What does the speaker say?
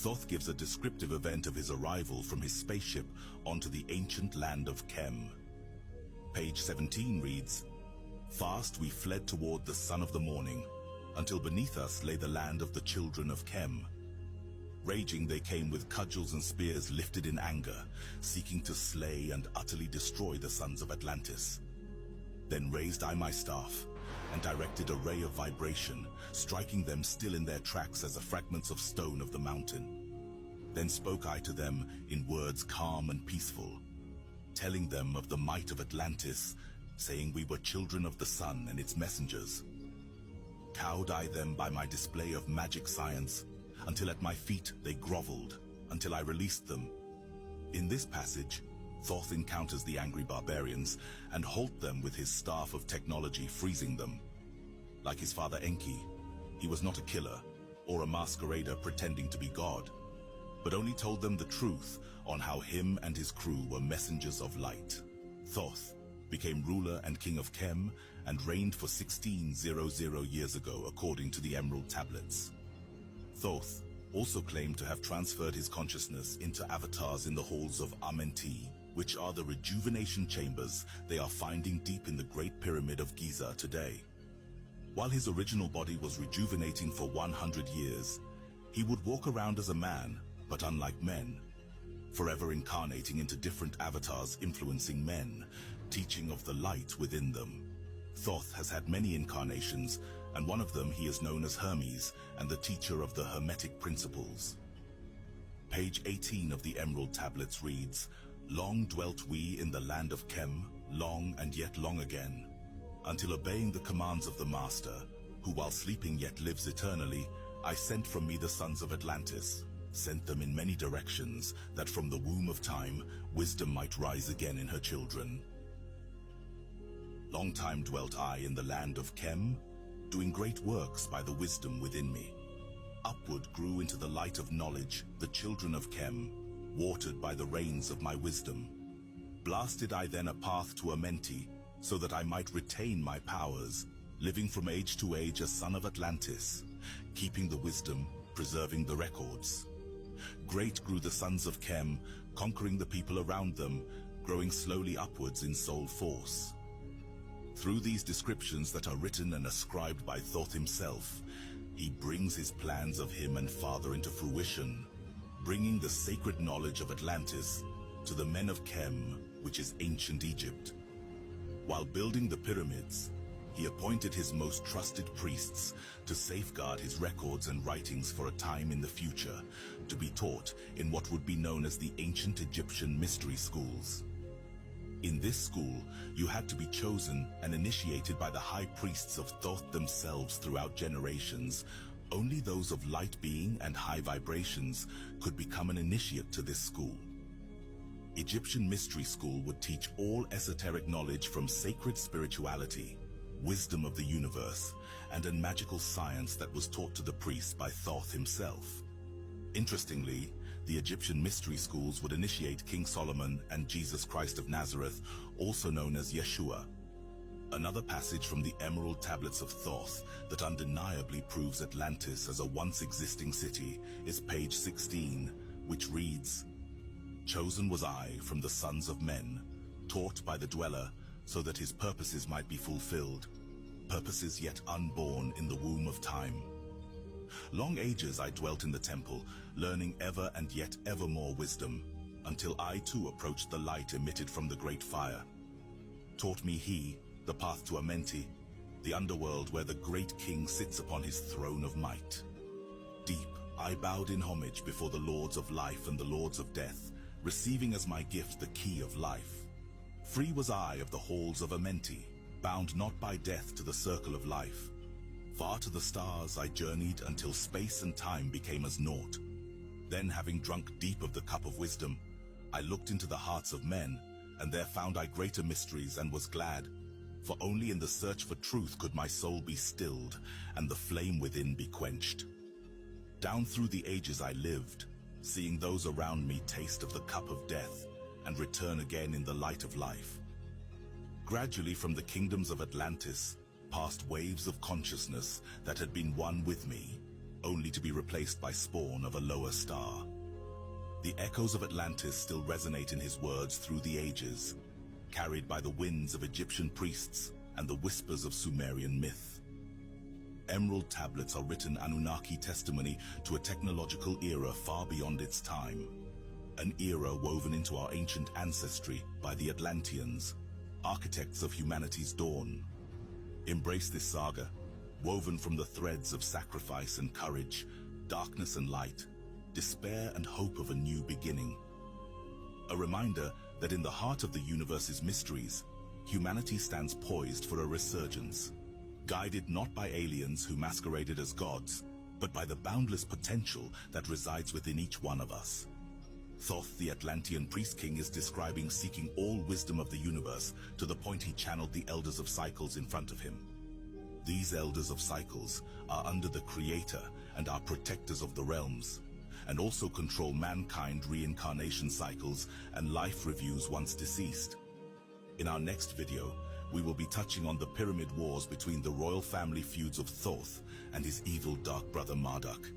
Thoth gives a descriptive event of his arrival from his spaceship onto the ancient land of Kem. Page 17 reads, "Fast we fled toward the son of the morning, until beneath us lay the land of the children of Kem. Raging they came with cudgels and spears lifted in anger, seeking to slay and utterly destroy the sons of Atlantis. Then raised I my staff, and directed a ray of vibration, striking them still in their tracks as the fragments of stone of the mountain. Then spoke I to them in words calm and peaceful, telling them of the might of Atlantis, saying we were children of the sun and its messengers. Cowed I them by my display of magic science, until at my feet they groveled, until I released them." In this passage, Thoth encounters the angry barbarians and halt them with his staff of technology, freezing them. Like his father Enki, he was not a killer or a masquerader pretending to be God, but only told them the truth on how him and his crew were messengers of light. Thoth became ruler and king of Kem and reigned for 1600 years ago according to the Emerald Tablets. Thoth also claimed to have transferred his consciousness into avatars in the halls of Amenti, which are the rejuvenation chambers they are finding deep in the Great Pyramid of Giza today. While his original body was rejuvenating for 100 years, he would walk around as a man, but unlike men, forever incarnating into different avatars influencing men, teaching of the light within them. Thoth has had many incarnations, and one of them he is known as Hermes and the teacher of the Hermetic principles. Page 18 of the Emerald Tablets reads, "Long dwelt we in the land of Kem, long and yet long again, until obeying the commands of the Master, who while sleeping yet lives eternally, I sent from me the sons of Atlantis, sent them in many directions, that from the womb of time wisdom might rise again in her children. Long time dwelt I in the land of Kem, doing great works by the wisdom within me. Upward grew into the light of knowledge the children of Kem, watered by the rains of my wisdom. Blasted I then a path to Amenti, so that I might retain my powers, living from age to age a son of Atlantis, keeping the wisdom, preserving the records. Great grew the sons of Kem, conquering the people around them, growing slowly upwards in soul force. Through these descriptions that are written and ascribed by Thoth himself, he brings his plans of him and father into fruition, bringing the sacred knowledge of Atlantis to the men of Kem, which is ancient Egypt. While building the pyramids, he appointed his most trusted priests to safeguard his records and writings for a time in the future, to be taught in what would be known as the ancient Egyptian mystery schools. In this school, you had to be chosen and initiated by the high priests of Thoth themselves throughout generations. Only those of light being and high vibrations could become an initiate to this school. Egyptian Mystery School would teach all esoteric knowledge from sacred spirituality, wisdom of the universe, and a magical science that was taught to the priests by Thoth himself. Interestingly, the Egyptian mystery schools would initiate King Solomon and Jesus Christ of Nazareth, also known as Yeshua. Another passage from the Emerald Tablets of Thoth that undeniably proves Atlantis as a once existing city is page 16, which reads, "Chosen was I from the sons of men, taught by the dweller, so that his purposes might be fulfilled, purposes yet unborn in the womb of time. Long ages I dwelt in the temple, learning ever and yet ever more wisdom, until I too approached the light emitted from the great fire. Taught me he the path to Amenti, the underworld where the great king sits upon his throne of might. Deep I bowed in homage before the lords of life and the lords of death, receiving as my gift the key of life. Free was I of the halls of Amenti, bound not by death to the circle of life. Far to the stars I journeyed until space and time became as naught. Then, having drunk deep of the cup of wisdom, I looked into the hearts of men, and there found I greater mysteries and was glad, for only in the search for truth could my soul be stilled and the flame within be quenched. Down through the ages I lived, seeing those around me taste of the cup of death and return again in the light of life. Gradually from the kingdoms of Atlantis, past waves of consciousness that had been one with me, only to be replaced by spawn of a lower star. The echoes of Atlantis still resonate in his words through the ages, carried by the winds of Egyptian priests and the whispers of Sumerian myth. Emerald tablets are written Anunnaki testimony to a technological era far beyond its time, an era woven into our ancient ancestry by the Atlanteans, architects of humanity's dawn. Embrace this saga, woven from the threads of sacrifice and courage, darkness and light, despair and hope of a new beginning. A reminder that in the heart of the universe's mysteries, humanity stands poised for a resurgence, guided not by aliens who masqueraded as gods, but by the boundless potential that resides within each one of us. Thoth, the Atlantean priest king, is describing seeking all wisdom of the universe to the point he channeled the elders of cycles in front of him. These elders of cycles are under the creator and are protectors of the realms, and also control mankind reincarnation cycles and life reviews once deceased. In our next video, we will be touching on the pyramid wars between the royal family feuds of Thoth and his evil dark brother Marduk.